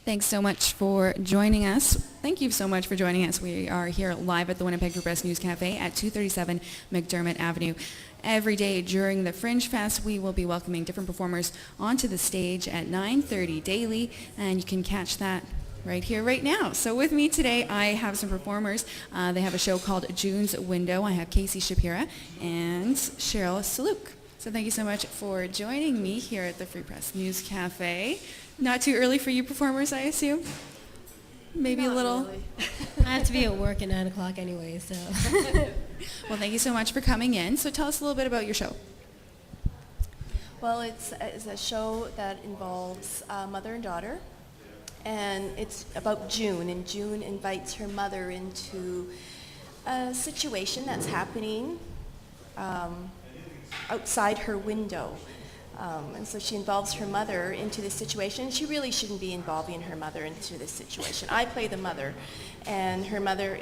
Thanks so much for joining us. Thank you so much for joining us. We are here live at the Winnipeg Free Press News Cafe at 237 McDermott Avenue. Every day during the Fringe Fest, we will be welcoming different performers onto the stage at 9:30 daily, and you can catch that right here, right now. So with me today, I have some performers. They have a show called June's Window. I have Shapira and Cheryl Soluk. So thank you so much for joining me here at the Free Press News Cafe. Not too early for you performers, I assume? Maybe Not a little? really. I have to be at work at 9 o'clock anyway, so. Well, thank you so much for coming in. So tell us a little bit about your show. Well, it's a show that involves mother and daughter, and it's about June, and June invites her mother into a situation that's happening outside her window. And so she involves her mother into this situation. She really shouldn't be involving her mother into this situation. I play the mother, and her mother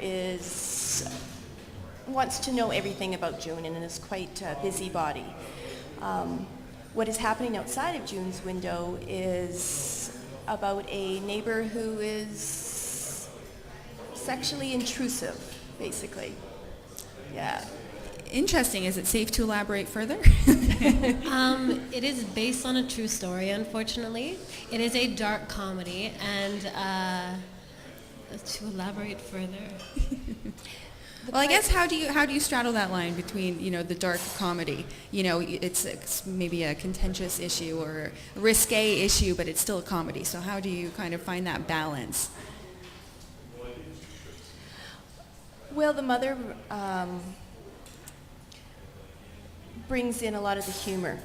wants to know everything about June and is quite a busybody. What is happening outside of June's window is about a neighbor who is sexually intrusive, basically. Yeah. Interesting. Is it safe to elaborate further? It is based on a true story, unfortunately. It is a dark comedy, and to elaborate further. Well, I guess how do you straddle that line between, the dark comedy? It's maybe a contentious issue or a risque issue, but it's still a comedy. So how do you kind of find that balance? Well, the mother brings in a lot of the humor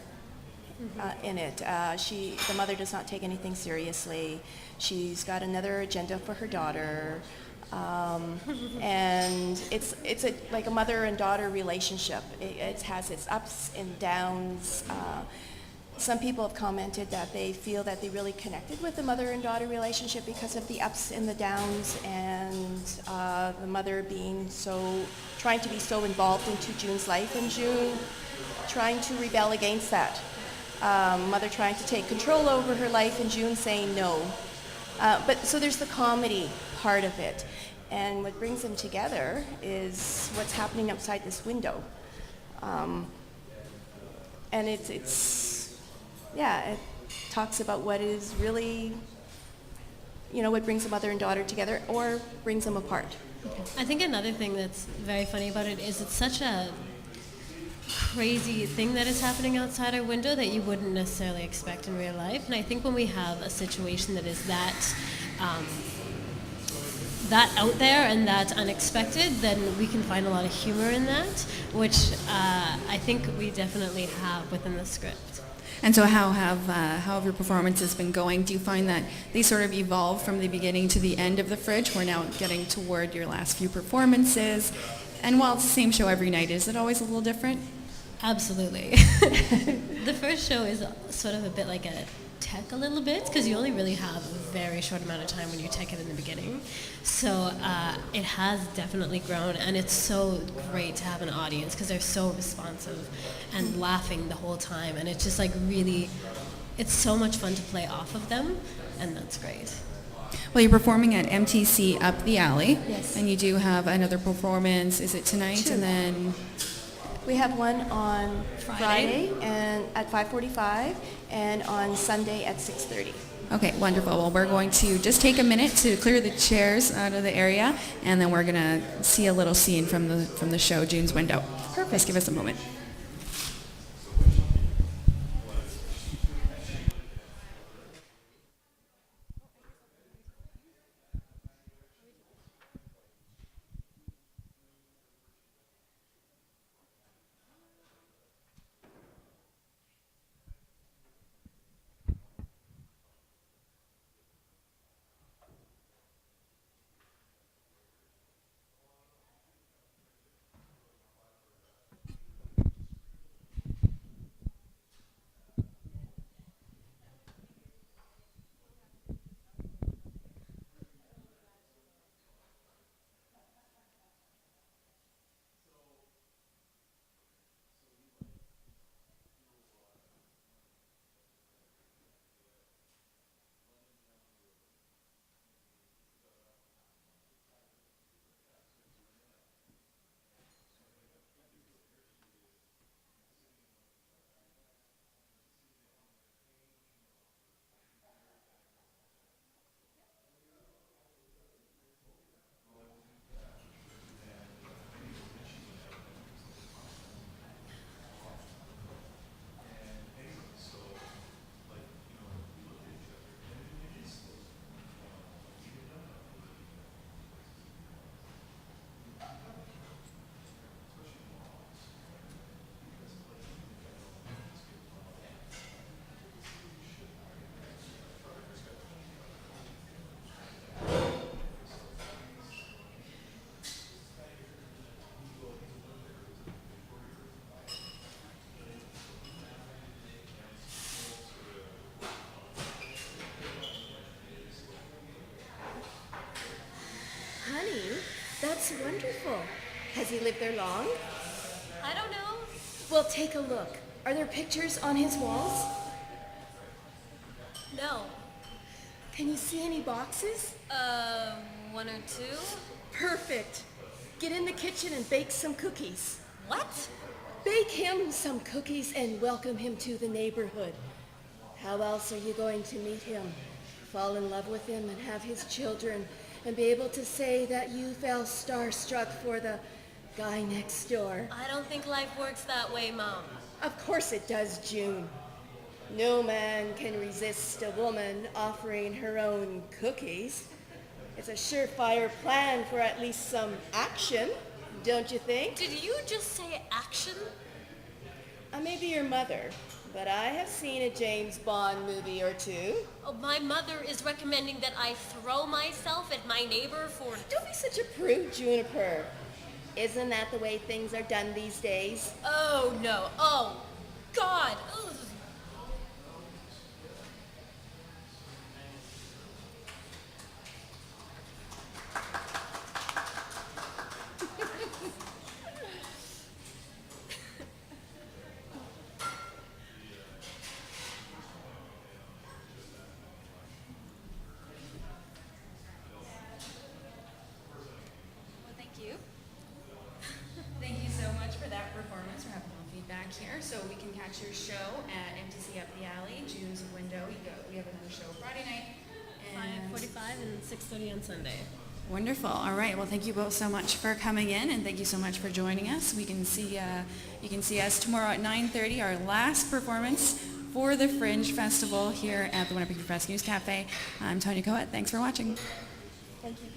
in it. The mother does not take anything seriously. She's got another agenda for her daughter, and it's like a mother and daughter relationship. It has its ups and downs. Some people have commented that they feel that they really connected with the mother and daughter relationship because of the ups and the downs, and the mother trying to be so involved into June's life, and June trying to rebel against that. Mother trying to take control over her life, and June saying no. But so there's the comedy part of it, and what brings them together is what's happening outside this window. And it talks about what is really, what brings a mother and daughter together or brings them apart. I think another thing that's very funny about it is it's such a crazy thing that is happening outside our window that you wouldn't necessarily expect in real life. And I think when we have a situation that is that out there and that unexpected, then we can find a lot of humor in that, which I think we definitely have within the script. And so how have your performances been going? Do you find that they sort of evolve from the beginning to the end of the Fringe? We're now getting toward your last few performances. And while it's the same show every night, is it always a little different? Absolutely. The first show is sort of a bit like a tech a little bit, because you only really have a very short amount of time when you tech it in the beginning. So it has definitely grown, and it's so great to have an audience because they're so responsive and laughing the whole time, and it's just like really, it's so much fun to play off of them, and that's great. Well, you're performing at MTC Up the Alley. Yes. And you do have another performance. Is it tonight? Two. And then We have one on Friday and at 5:45, and on Sunday at 6:30. Okay, wonderful. Well, we're going to just take a minute to clear the chairs out of the area, and then we're going to see a little scene from the show, June's Window. Perfect. Just give us a moment. That's wonderful. Has he lived there long? I don't know. Well, take a look. Are there pictures on his walls? No. Can you see any boxes? One or two? Perfect. Get in the kitchen and bake some cookies. What? Bake him some cookies and welcome him to the neighborhood. How else are you going to meet him? Fall in love with him and have his children and be able to say that you fell starstruck for the guy next door? I don't think life works that way, Mom. Of course it does, June. No man can resist a woman offering her own cookies. It's a surefire plan for at least some action, don't you think? Did you just say action? I may be your mother, but I have seen a James Bond movie or two. Oh, my mother is recommending that I throw myself at my neighbor for... Don't be such a prude, Juniper. Isn't that the way things are done these days? Oh, no. Oh, God. Ugh. Well, thank you. Thank you so much for that performance. We're having a little feedback here. So we can catch your show at MTC Up the Alley, June's Window. We have another show Friday night. And 5:45 and 6:30 on Sunday. wonderful. All right. Well, thank you both so much for coming in, and thank you so much for joining us. We can see you can see us tomorrow at 9:30, our last performance for the Fringe Festival here at the Winnipeg Free Press News Cafe. I'm Tonya Coet. Thank you for watching. Thank you.